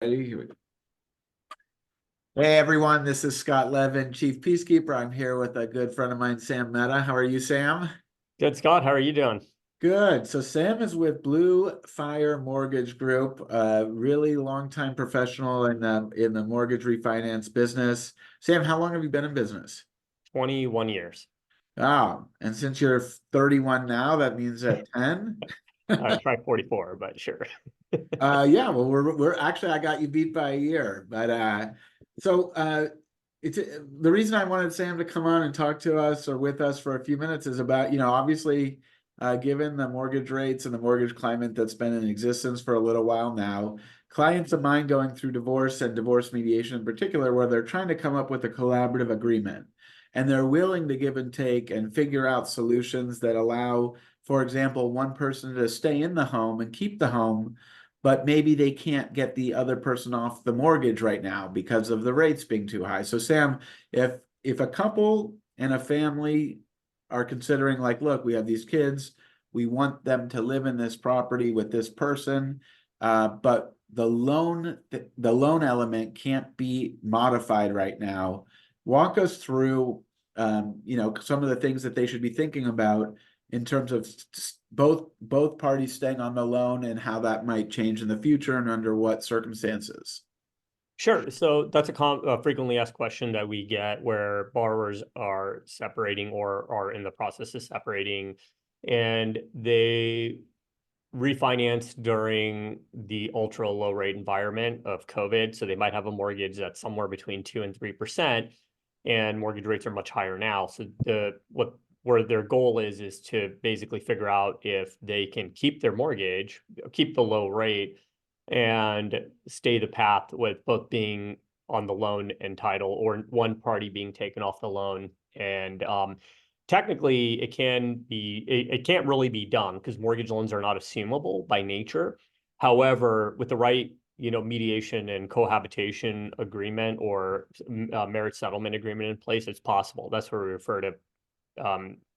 Ready? Here we go. Hey everyone, this is Scott Levin, Chief Peacekeeper. I'm here with a good friend of mine, Sam Mehta. How are you, Sam? Good, Scott. How are you doing? Good. So Sam is with Blue Fire Mortgage Group, a really long-time professional in the mortgage refinance business. Sam, how long have you been in business? 21 years. Oh, and since you're 31 now, that means at 10? Try 44, but sure. Yeah, well, we're actually I got you beat by a year, but so it's the reason I wanted Sam to come on and talk to us or with us for a few minutes is about, obviously, given the mortgage rates and the mortgage climate that's been in existence for a little while now, clients of mine going through divorce and divorce mediation in particular, where they're trying to come up with a collaborative agreement, and they're willing to give and take and figure out solutions that allow, for example, one person to stay in the home and keep the home, but maybe they can't get the other person off the mortgage right now because of the rates being too high. So Sam, if a couple and a family are considering, like, look, we have these kids, we want them to live in this property with this person, but the loan element can't be modified right now. Walk us through some of the things that they should be thinking about in terms of both parties staying on the loan and how that might change in the future and under what circumstances. Sure. So that's a frequently asked question that we get where borrowers are separating or are in the process of separating, and they refinance during the ultra low rate environment of COVID. So they might have a mortgage that's somewhere between 2 and 3%, and mortgage rates are much higher now. So where their goal is to basically figure out if they can keep their mortgage, keep the low rate, and stay the path with both being on the loan and title, or one party being taken off the loan. And technically, it can't really be done because mortgage loans are not assumable by nature. However, with the right mediation and cohabitation agreement or marriage settlement agreement in place, it's possible. That's where we refer to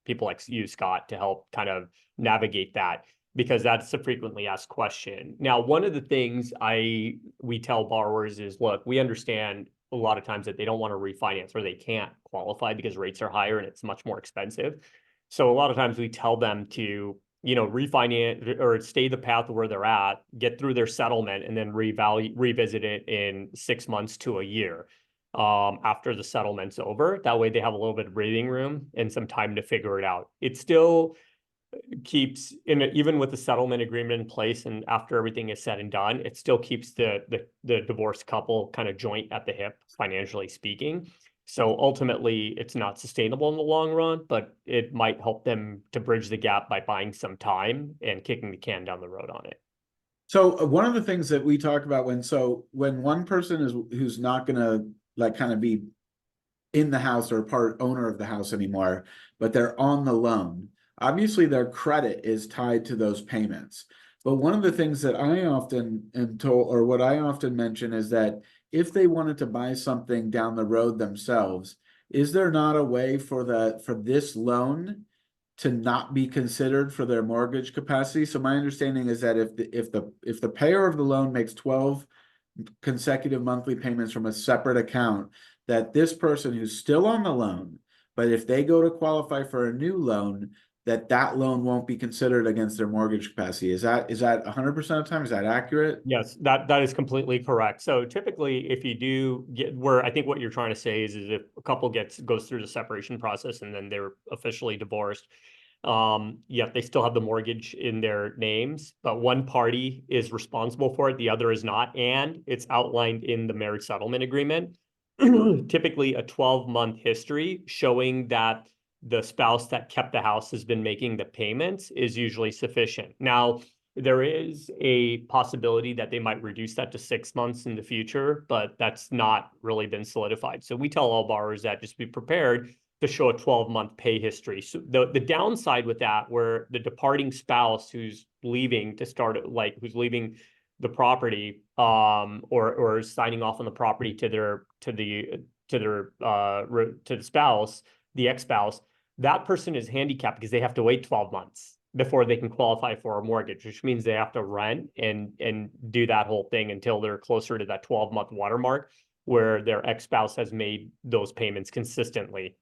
people like you, Scott, to help kind of navigate that, because that's a frequently asked question. Now, one of the things we tell borrowers is, look, we understand a lot of times that they don't want to refinance or they can't qualify because rates are higher and it's much more expensive. So a lot of times we tell them to, refinance or stay the path where they're at, get through their settlement, and then revisit it in 6 months to a year after the settlement's over. That way they have a little bit of breathing room and some time to figure it out. It still keeps even with the settlement agreement in place, and after everything is said and done, it still keeps the divorced couple kind of joint at the hip, financially speaking. So ultimately, it's not sustainable in the long run, but it might help them to bridge the gap by buying some time and kicking the can down the road on it. So one of the things that we talk about when one person who's not going to like kind of be in the house or part owner of the house anymore, but they're on the loan, obviously their credit is tied to those payments. But one of the things that I often am told, or what I often mention, is that if they wanted to buy something down the road themselves, is there not a way for this loan to not be considered for their mortgage capacity? So my understanding is that if the payer of the loan makes 12 consecutive monthly payments from a separate account, that this person who's still on the loan, but if they go to qualify for a new loan, that loan won't be considered against their mortgage capacity. Is that 100% of the time? Is that accurate? Yes, that is completely correct. So typically, if you do get where I think what you're trying to say is if a couple goes through the separation process and then they're officially divorced, yeah, they still have the mortgage in their names, but one party is responsible for it, the other is not, and it's outlined in the marriage settlement agreement. Typically, a 12-month history showing that the spouse that kept the house has been making the payments is usually sufficient. Now, there is a possibility that they might reduce that to 6 months in the future, but that's not really been solidified. So we tell all borrowers that just be prepared to show a 12-month pay history. So the downside with that, where the departing spouse who's leaving to start, like who's leaving the property, or signing off on the property to the spouse, the ex-spouse, that person is handicapped because they have to wait 12 months. before they can qualify for a mortgage, which means they have to rent and do that whole thing until they're closer to that 12-month watermark where their ex-spouse has made those payments consistently.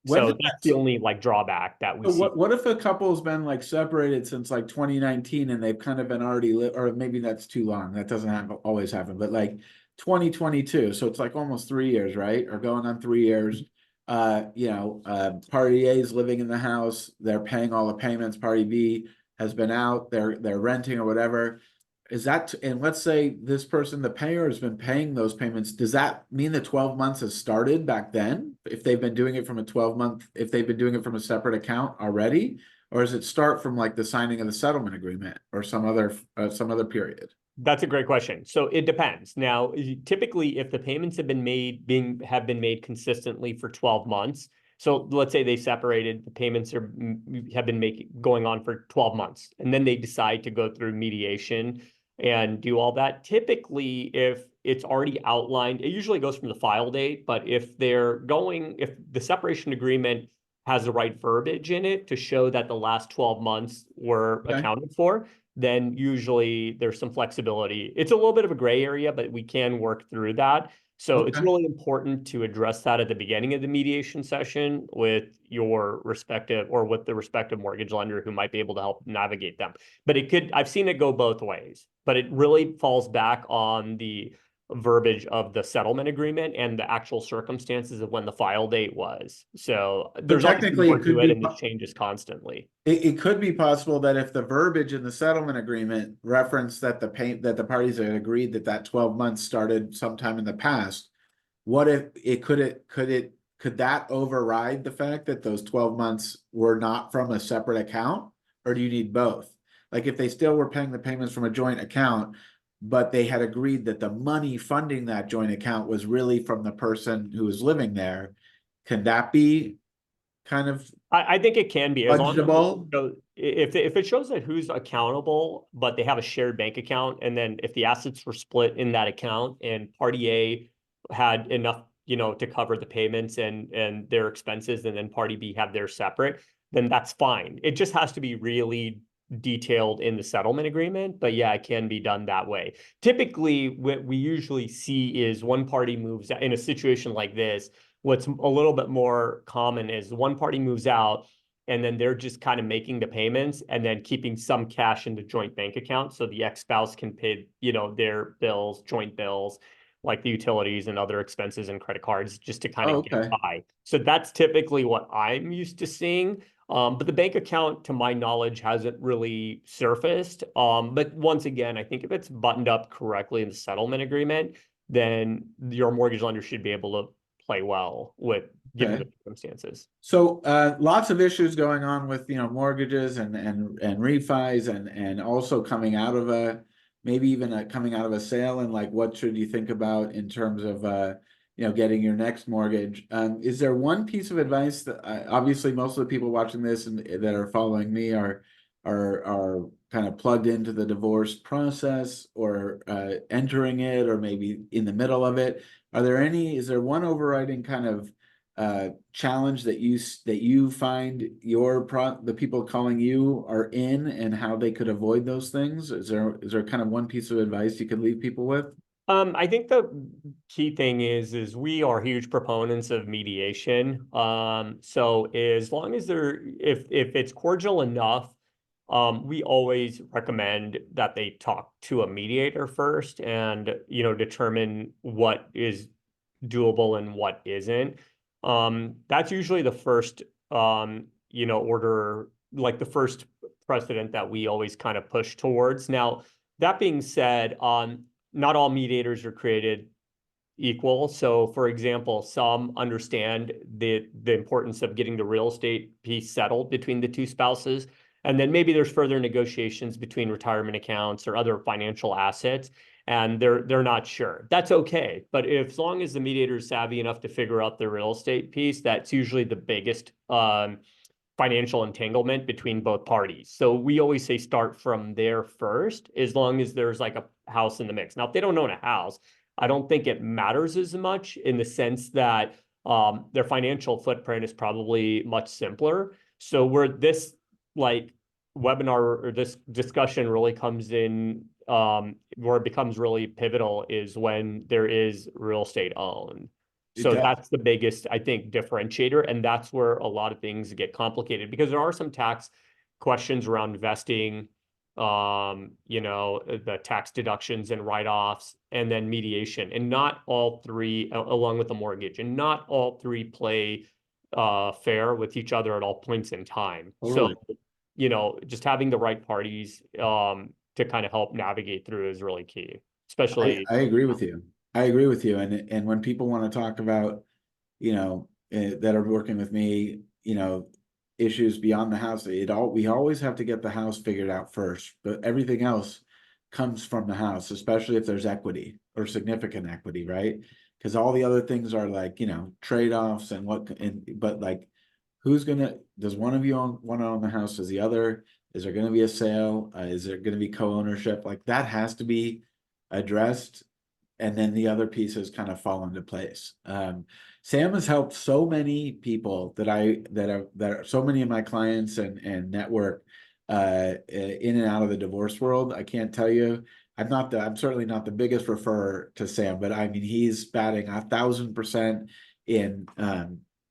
When So did that's the that, only like drawback that we so see. what if a couple's been like separated since like 2019 and they've kind of been already or maybe that's too long. That doesn't always happen, but like 2022. So it's like almost 3 years, right? Or going on 3 years. Party A is living in the house, they're paying all the payments, party B has been out, they're renting or whatever. Is that, and let's say this person, the payer, has been paying those payments, does that mean the 12 months has started back then? If they've been doing it from a 12-month, if they've been doing it from a separate account already? Or does it start from like the signing of the settlement agreement or some other period? That's a great question. So it depends. Now, typically, if the payments have been made consistently for 12 months, so let's say they separated, the payments have been going on for 12 months, and then they decide to go through mediation and do all that. Typically, if it's already outlined, it usually goes from the file date, but if the separation agreement has the right verbiage in it to show that the last 12 months were Okay. accounted for, then usually there's some flexibility. It's a little bit of a gray area, but we can work through that. So it's Okay. really important to address that at the beginning of the mediation session with your respective or with the respective mortgage lender who might be able to help navigate them. But I've seen it go both ways, but it really falls back on the verbiage of the settlement agreement and the actual circumstances of when the file date was. So So there's obviously technically more it could to it be and it changes constantly. it could be possible that if the verbiage in the settlement agreement referenced that the parties had agreed that that 12 months started sometime in the past, what if could that override the fact that those 12 months were not from a separate account? Or do you need both? Like if they still were paying the payments from a joint account, but they had agreed that the money funding that joint account was really from the person who was living there, can that be kind of I think it can be as long as budgetable? if it shows that who's accountable, but they have a shared bank account, and then if the assets were split in that account and party A had enough, to cover the payments and their expenses, and then party B had their separate, then that's fine. It just has to be really detailed in the settlement agreement, but yeah, it can be done that way. Typically, what we usually see is one party moves in a situation like this. What's a little bit more common is one party moves out and then they're just kind of making the payments and then keeping some cash in the joint bank account so the ex-spouse can pay, their bills, joint bills, like the utilities and other expenses and credit cards just to kind Oh, of get okay. by. So that's typically what I'm used to seeing. But the bank account, to my knowledge, hasn't really surfaced. But once again, I think if it's buttoned up correctly in the settlement agreement, then your mortgage lender should be able to play well with given Okay. the circumstances. So lots of issues going on with mortgages and refis and also coming out of maybe even coming out of a sale, and like what should you think about in terms of getting your next mortgage. Is there one piece of advice that obviously most of the people watching this and that are following me are kind of plugged into the divorce process or entering it or maybe in the middle of it? Is there one overriding kind of challenge that you find the people calling you are in, and how they could avoid those things? Is there kind of one piece of advice you could leave people with? I think the key thing is we are huge proponents of mediation. So as long as if it's cordial enough, we always recommend that they talk to a mediator first and, determine what is doable and what isn't. That's usually the first, order, like the first precedent that we always kind of push towards. Now, that being said, not all mediators are created equal. So, for example, some understand the importance of getting the real estate piece settled between the two spouses. And then maybe there's further negotiations between retirement accounts or other financial assets, and they're not sure. That's okay. But as long as the mediator is savvy enough to figure out the real estate piece, that's usually the biggest financial entanglement between both parties. So we always say start from there first, as long as there's like a house in the mix. Now, if they don't own a house, I don't think it matters as much in the sense that their financial footprint is probably much simpler. So where this like webinar or this discussion really comes in, where it becomes really pivotal is when there is real estate owned. It So does. that's the biggest, I think, differentiator. And that's where a lot of things get complicated because there are some tax questions around vesting, the tax deductions and write-offs, and then mediation. And not all three, along with the mortgage, and not all three play fair with each other at all points in time. So, Totally. just having the right parties to kind of help navigate through is really key, especially. I agree with you. I agree with you. And when people want to talk about, that are working with me, issues beyond the house, we always have to get the house figured out first, but everything else comes from the house, especially if there's equity or significant equity, right? Because all the other things are like, trade-offs but like, does one of you want to own the house? Does the other? Is there going to be a sale? Is there going to be co-ownership? Like that has to be addressed, and then the other pieces kind of fall into place. Sam has helped so many people that are so many of my clients and network in and out of the divorce world. I can't tell you. I'm certainly not the biggest referrer to Sam, but I mean he's batting 1,000% in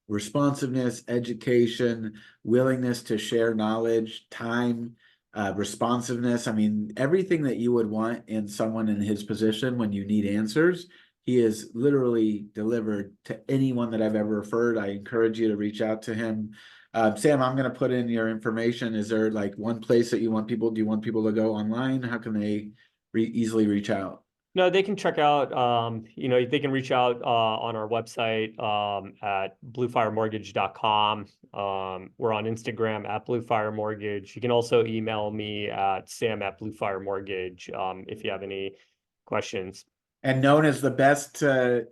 responsiveness, education, willingness to share knowledge, time, responsiveness. I mean, everything that you would want in someone in his position when you need answers, he is literally delivered to anyone that I've ever referred. I encourage you to reach out to him. Sam, I'm going to put in your information. Is there like one place that do you want people to go online? How can they easily reach out? No, they can check out, they can reach out on our website at bluefiremortgage.com. We're on Instagram at bluefiremortgage. You can also email me at sam@bluefiremortgage if you have any questions. And known as the best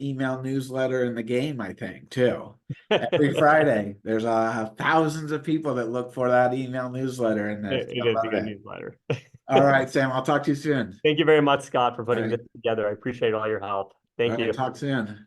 email newsletter in the game, I think, too. Every Friday, there's thousands of people that look for that email newsletter, and I It is a love good it. newsletter. All right, Sam, I'll talk to you soon. Thank you very much, Scott, for All putting right, this together. I appreciate all your help. all Thank right, you. talk soon.